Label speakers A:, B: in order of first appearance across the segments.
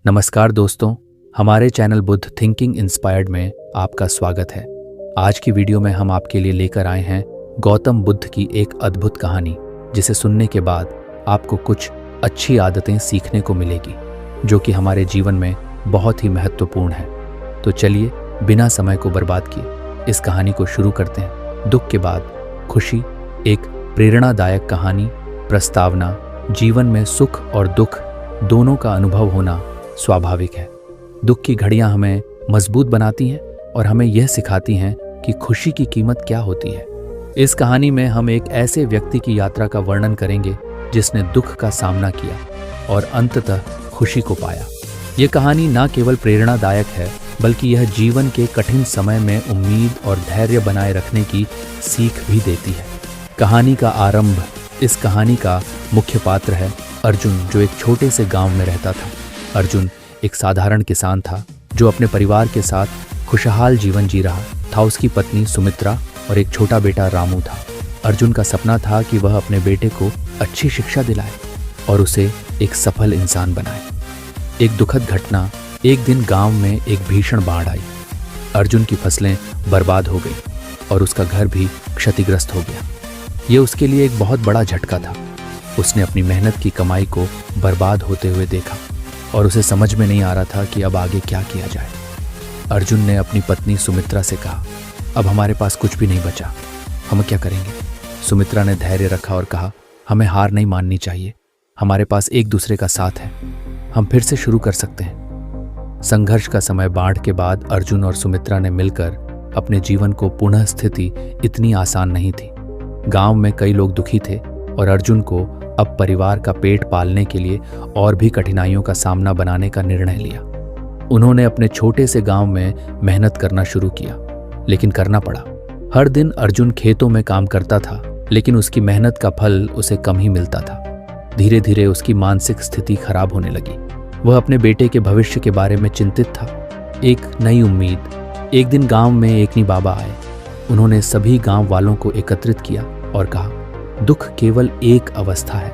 A: नमस्कार दोस्तों, हमारे चैनल बुद्ध थिंकिंग इंस्पायर्ड में आपका स्वागत है। आज की वीडियो में हम आपके लिए लेकर आए हैं गौतम बुद्ध की एक अद्भुत कहानी, जिसे सुनने के बाद आपको कुछ अच्छी आदतें सीखने को मिलेगी जो कि हमारे जीवन में बहुत ही महत्वपूर्ण है। तो चलिए बिना समय को बर्बाद किए इस कहानी को शुरू करते हैं। दुख के बाद खुशी एक प्रेरणादायक कहानी प्रस्तावना। जीवन में सुख और दुख दोनों का अनुभव होना स्वाभाविक है। दुख की घड़ियां हमें मजबूत बनाती हैं और हमें यह सिखाती हैं कि खुशी की कीमत क्या होती है। इस कहानी में हम एक ऐसे व्यक्ति की यात्रा का वर्णन करेंगे जिसने दुख का सामना किया और अंततः खुशी को पाया। यह कहानी न केवल प्रेरणादायक है, बल्कि यह जीवन के कठिन समय में उम्मीद और धैर्य बनाए रखने की सीख भी देती है। कहानी का आरंभ। इस कहानी का मुख्य पात्र है अर्जुन, जो एक छोटे से गांव में रहता था। अर्जुन एक साधारण किसान था जो अपने परिवार के साथ खुशहाल जीवन जी रहा था। उसकी पत्नी सुमित्रा और एक छोटा बेटा रामू था। अर्जुन का सपना था कि वह अपने बेटे को अच्छी शिक्षा दिलाए और उसे एक सफल इंसान बनाए। एक दुखद घटना। एक दिन गांव में एक भीषण बाढ़ आई। अर्जुन की फसलें बर्बाद हो गई और उसका घर भी क्षतिग्रस्त हो गया। यह उसके लिए एक बहुत बड़ा झटका था। उसने अपनी मेहनत की कमाई को बर्बाद होते हुए देखा और उसे समझ में नहीं आ रहा था कि अब आगे क्या किया जाए। अर्जुन ने अपनी पत्नी सुमित्रा से कहा, अब हमारे पास कुछ भी नहीं बचा, हम क्या करेंगे? सुमित्रा ने धैर्य रखा और कहा, हमें हार नहीं माननी चाहिए। हमारे पास एक दूसरे का साथ है, हम फिर से शुरू कर सकते हैं। संघर्ष का समय। बाढ़ के बाद अर्जुन और सुमित्रा ने मिलकर अपने जीवन को पुनः स्थिति इतनी आसान नहीं थी। गांव में कई लोग दुखी थे और अर्जुन को अब परिवार का पेट पालने के लिए और भी कठिनाइयों का सामना बनाने का निर्णय लिया। उन्होंने अपने छोटे से गांव में मेहनत करना शुरू किया, लेकिन करना पड़ा। हर दिन अर्जुन खेतों में काम करता था, लेकिन उसकी मेहनत का फल उसे कम ही मिलता था। धीरे धीरे उसकी मानसिक स्थिति खराब होने लगी। वह अपने बेटे के भविष्य के बारे में चिंतित था। एक नई उम्मीद। एक दिन गांव में एकनी बाबा आए। उन्होंने सभी गांव वालों को एकत्रित किया और कहा, दुख केवल एक अवस्था है,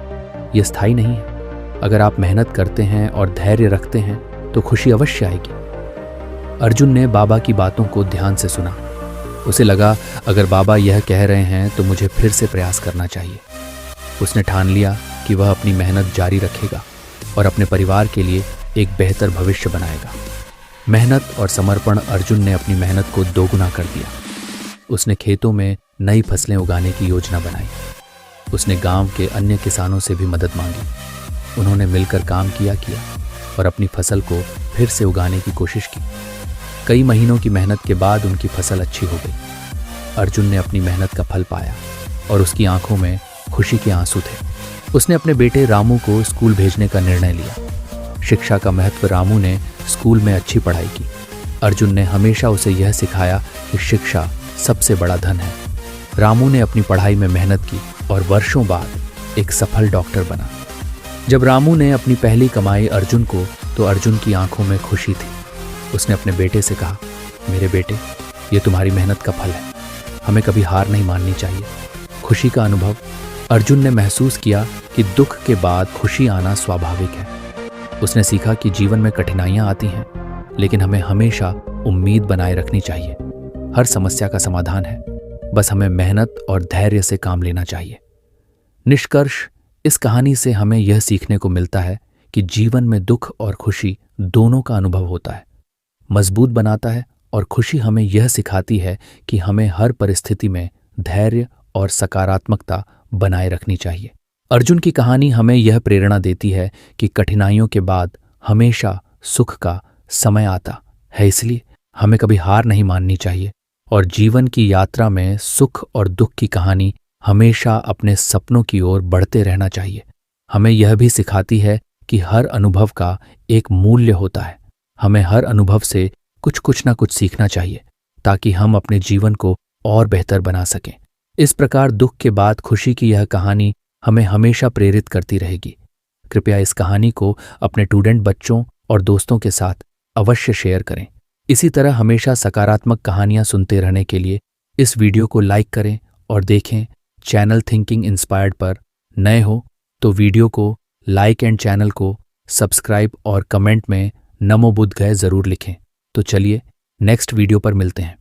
A: यह स्थायी नहीं है। अगर आप मेहनत करते हैं और धैर्य रखते हैं तो खुशी अवश्य आएगी। अर्जुन ने बाबा की बातों को ध्यान से सुना। उसे लगा, अगर बाबा यह कह रहे हैं तो मुझे फिर से प्रयास करना चाहिए। उसने ठान लिया कि वह अपनी मेहनत जारी रखेगा और अपने परिवार के लिए एक बेहतर भविष्य बनाएगा। मेहनत और समर्पण। अर्जुन ने अपनी मेहनत को दोगुना कर दिया। उसने खेतों में नई फसलें उगाने की योजना बनाई। उसने गांव के अन्य किसानों से भी मदद मांगी। उन्होंने मिलकर काम किया और अपनी फसल को फिर से उगाने की कोशिश की। कई महीनों की मेहनत के बाद उनकी फसल अच्छी हो गई। अर्जुन ने अपनी मेहनत का फल पाया और उसकी आंखों में खुशी के आंसू थे। उसने अपने बेटे रामू को स्कूल भेजने का निर्णय लिया। शिक्षा का महत्व। रामू ने स्कूल में अच्छी पढ़ाई की। अर्जुन ने हमेशा उसे यह सिखाया कि शिक्षा सबसे बड़ा धन है। रामू ने अपनी पढ़ाई में मेहनत की और वर्षों बाद एक सफल डॉक्टर बना। जब रामू ने अपनी पहली कमाई अर्जुन को, तो अर्जुन की आंखों में खुशी थी। उसने अपने बेटे से कहा, मेरे बेटे, ये तुम्हारी मेहनत का फल है, हमें कभी हार नहीं माननी चाहिए। खुशी का अनुभव। अर्जुन ने महसूस किया कि दुख के बाद खुशी आना स्वाभाविक है। उसने सीखा कि जीवन में कठिनाइयां आती हैं, लेकिन हमें हमेशा उम्मीद बनाए रखनी चाहिए। हर समस्या का समाधान है, बस हमें मेहनत और धैर्य से काम लेना चाहिए। निष्कर्ष। इस कहानी से हमें यह सीखने को मिलता है कि जीवन में दुख और खुशी दोनों का अनुभव होता है, मजबूत बनाता है, और खुशी हमें यह सिखाती है कि हमें हर परिस्थिति में धैर्य और सकारात्मकता बनाए रखनी चाहिए। अर्जुन की कहानी हमें यह प्रेरणा देती है कि कठिनाइयों के बाद हमेशा सुख का समय आता है, इसलिए हमें कभी हार नहीं माननी चाहिए और जीवन की यात्रा में सुख और दुख की कहानी हमेशा अपने सपनों की ओर बढ़ते रहना चाहिए। हमें यह भी सिखाती है कि हर अनुभव का एक मूल्य होता है। हमें हर अनुभव से कुछ ना कुछ सीखना चाहिए ताकि हम अपने जीवन को और बेहतर बना सकें। इस प्रकार दुख के बाद खुशी की यह कहानी हमें हमेशा प्रेरित करती रहेगी। कृपया इस कहानी को अपने स्टूडेंट बच्चों और दोस्तों के साथ अवश्य शेयर करें। इसी तरह हमेशा सकारात्मक कहानियां सुनते रहने के लिए इस वीडियो को लाइक करें और देखें। चैनल थिंकिंग इंस्पायर्ड पर नए हो तो वीडियो को लाइक एंड चैनल को सब्सक्राइब और कमेंट में नमो बुद्ध गए ज़रूर लिखें। तो चलिए नेक्स्ट वीडियो पर मिलते हैं।